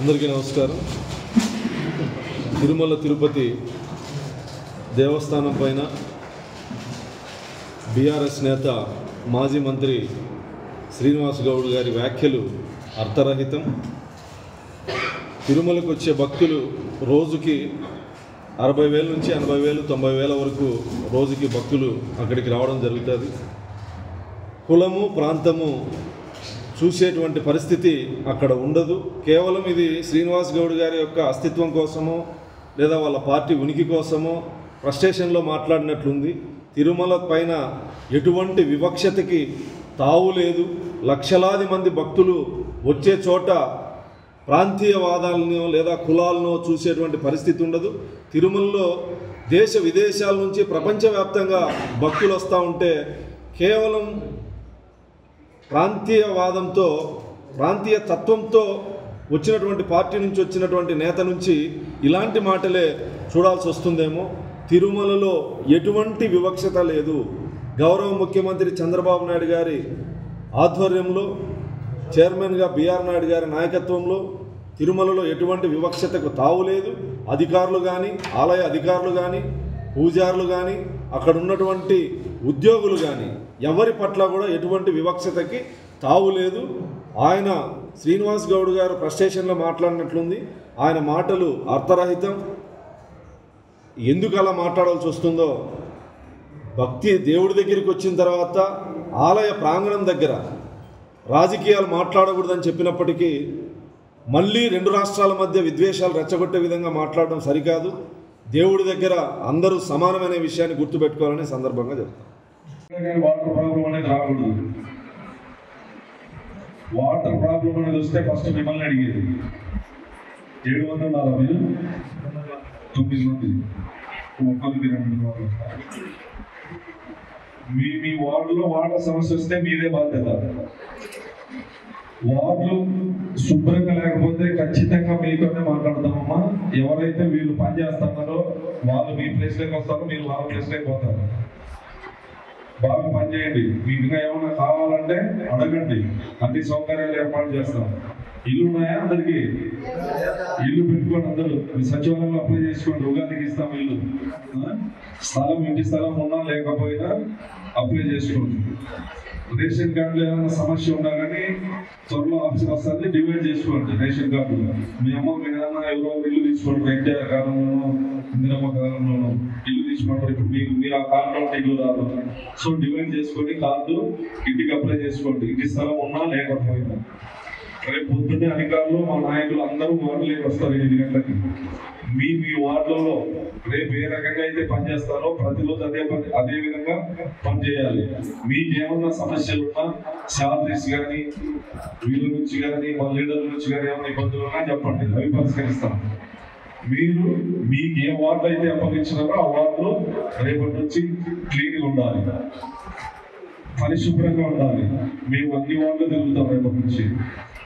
అందరికీ నమస్కారం. తిరుమల తిరుపతి దేవస్థానం పైన బీఆర్ఎస్ నేత మాజీ మంత్రి శ్రీనివాస్ గౌడ్ గారి వ్యాఖ్యలు అర్థరహితం. తిరుమలకు వచ్చే భక్తులు రోజుకి 60,000 నుంచి 80,000, 90,000 వరకు రోజుకి భక్తులు అక్కడికి రావడం జరుగుతుంది. కులము ప్రాంతము చూసేటువంటి పరిస్థితి అక్కడ ఉండదు. కేవలం ఇది శ్రీనివాస్ గౌడ్ గారి యొక్క అస్తిత్వం కోసమో లేదా వాళ్ళ పార్టీ ఉనికి కోసమో ఫ్రస్ట్రేషన్లో మాట్లాడినట్లుంది. తిరుమల పైన ఎటువంటి వివక్షతకి తావు లేదు. లక్షలాది మంది భక్తులు వచ్చే చోట ప్రాంతీయవాదాలను లేదా కులాలను చూసేటువంటి పరిస్థితి ఉండదు. తిరుమలలో దేశ విదేశాల నుంచి ప్రపంచవ్యాప్తంగా భక్తులు వస్తూ ఉంటే కేవలం ప్రాంతీయవాదంతో ప్రాంతీయ తత్వంతో వచ్చినటువంటి పార్టీ నుంచి వచ్చినటువంటి నేత నుంచి ఇలాంటి మాటలే చూడాల్సి వస్తుందేమో. తిరుమలలో ఎటువంటి వివక్షత లేదు. గౌరవ ముఖ్యమంత్రి చంద్రబాబు నాయుడు గారి ఆధ్వర్యంలో చైర్మన్గా బిఆర్ నాయుడు గారి నాయకత్వంలో తిరుమలలో ఎటువంటి వివక్షతకు తావు లేదు. అధికారులు కానీ, ఆలయ అధికారులు కానీ, పూజారులు కానీ, అక్కడ ఉన్నటువంటి ఉద్యోగులు కానీ ఎవరి పట్ల కూడా ఎటువంటి వివక్షతకి తావు లేదు. ఆయన శ్రీనివాస్ గౌడ్ గారు ఫ్రస్ట్రేషన్లో మాట్లాడినట్లుంది. ఆయన మాటలు అర్థరహితం. ఎందుకు అలా మాట్లాడాల్సి వస్తుందో, భక్తి దేవుడి దగ్గరికి వచ్చిన తర్వాత ఆలయ ప్రాంగణం దగ్గర రాజకీయాలు మాట్లాడకూడదని చెప్పినప్పటికీ మళ్ళీ 2 రాష్ట్రాల మధ్య విద్వేషాలు రెచ్చగొట్టే విధంగా మాట్లాడడం సరికాదు. దేవుడి దగ్గర అందరూ సమానమైన విషయాన్ని గుర్తుపెట్టుకోవాలనే సందర్భంగా చెప్తాను. వాటర్ ప్రాబ్లం అనేది రాకూడదు. వాటర్ ప్రాబ్లం అనేది వస్తే ఫస్ట్ మిమ్మల్ని అడిగేది. 700 ఉన్నారా మీరు? 9 మంది, ఒక్కరికి 2 వార్డులు. మీ వార్డులో వాటర్ సమస్య వస్తే మీదే బాధ్యత. వార్డులు శుభ్రంగా లేకపోతే ఖచ్చితంగా మీతోనే మాట్లాడతామమ్మా. ఎవరైతే వీళ్ళు పని చేస్తున్నారో వాళ్ళు మీ ప్లేస్లోకి వస్తారు, మీరు వాళ్ళ ప్లేస్లోకి పోతారు. బాగా పనిచేయండి. మీకు ఏమైనా కావాలంటే అడగండి, అన్ని సౌకర్యాలు ఏర్పాటు చేస్తాం. ఇల్లు ఉన్నాయా అందరికి? ఇల్లు పెట్టుకోండి. అందరూ మీ సచివాలయంలో అప్లై చేసుకోండి. ఉగాదికి ఇస్తాం ఇల్లు. స్థలం, ఇంటి స్థలం ఉన్నా లేకపోయినా అప్లై చేసుకోండి. రేషన్ కార్డులో ఏమైనా సమస్య ఉన్నా కానీ త్వరలో ఆఫీస్కి వస్తుంది, డివైడ్ చేసుకోండి. రేషన్ కార్డులో మీ అమ్మకి ఏదైనా ఎవరో ఇల్లు తీసుకోండి. ఎన్టీఆర్ కాలంలోనూ ఇందిరమ్మ కాలంలోనూ ఇల్లు తీసుకోండి. ఇప్పుడు మీరు ఆ కాలంలో ఇల్లు రాదు. సో డివైడ్ చేసుకొని కార్డు ఇంటికి అప్లై చేసుకోండి, ఇంటి స్థలం ఉన్నా లేకపోయినా. రేపు పొద్దున్నే అధికారులు మా నాయకులు అందరూ వార్డులోకి వస్తారు 8 గంటలకి. మీ వార్డులలో రేపు ఏ రకంగా అయితే పనిచేస్తారో ప్రతిరోజు అదే విధంగా పనిచేయాలి. మీకు ఏమన్నా సమస్యలు ఉన్నా శాలరీస్ కానీ వీళ్ళ నుంచి కానీ మా లీడర్ల నుంచి కానీ ఏమైనా ఇబ్బందులు ఉన్నా చెప్పండి, అవి పరిష్కరిస్తాం. మీరు మీకు ఏ వార్డు అయితే అప్పగించినారో ఆ వార్డులో రేపటి నుంచి క్లీన్గా ఉండాలి, పరిశుభ్రంగా ఉండాలి. మేము అన్ని వార్డులు తిరుగుతాం రేపటి నుంచి.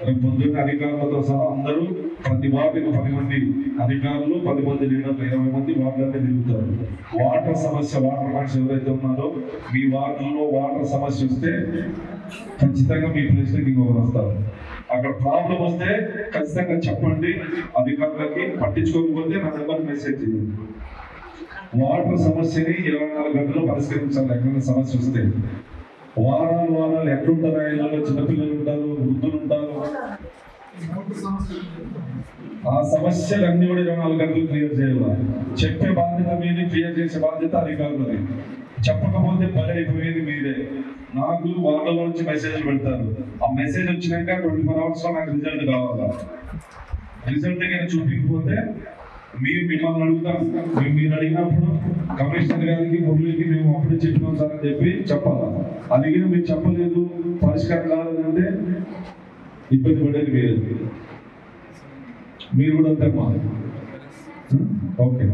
రేపు పొద్దున్న అధికారులతో సహా అందరూ ప్రతి వార్డుకి 10 మంది అధికారులు, 10 మంది లీడర్లు, 20 మంది వార్డులన్నీ తిరుగుతారు. వాటర్ సమస్య, వాటర్ మనిషి ఎవరైతే ఉన్నారో మీ వార్డులో వాటర్ సమస్య వస్తే ఖచ్చితంగా మీ ప్లేస్లోకి ఇంకొకరు వస్తారు. అక్కడ ప్రాబ్లం వస్తే ఖచ్చితంగా చెప్పండి అధికారులకి. పట్టించుకోకపోతే నా నెంబర్ మెసేజ్ చేయండి. వాటర్ సమస్యని 24 గంటలు పరిష్కరించాలి. ఎక్కడైనా సమస్య వస్తే వారాలు ఎట్లుంటారు? ఇళ్ళలో చిన్నపిల్లలు ఉంటారు, వృద్ధులు ఉంటారు. ఆ సమస్యలన్నీ కూడా 24 గంటలు క్లియర్ చేయాలి. చెప్పే బాధ్యత మీది, క్లియర్ చేసే బాధ్యత అధికారులది. చెప్పకపోతే పని అయిపోయేది మీరే. నాకు వాళ్ళ నుంచి మెసేజ్ పెడతారు. ఆ మెసేజ్ వచ్చినాక 24 hours లో నాకు రిజల్ట్ కావాలా. రిజల్ట్ కానీ చూపించకపోతే మిమ్మల్ని అడుగుతాం. మీరు అడిగినప్పుడు కమిషనర్ గారికి, మురళికి మేము అప్పుడే చెప్పినాం సార్ అని చెప్పి చెప్పాలా. అడిగిన మీరు చెప్పలేదు, పరిష్కారం కాలేదంటే ఇబ్బంది పడేది మీరు కూడా అంతేమ్మా. ఓకే.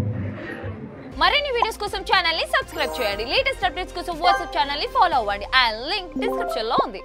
మరిన్ని వీడియోస్ కోసం ఛానల్ ని సబ్స్క్రైబ్ చేయండి. లేటెస్ట్ అప్డేట్స్ కోసం వాట్సాప్ ఛానల్ ని ఫాలో అవ్వండి. ఆ లింక్ డిస్క్రిప్షన్ లో ఉంది.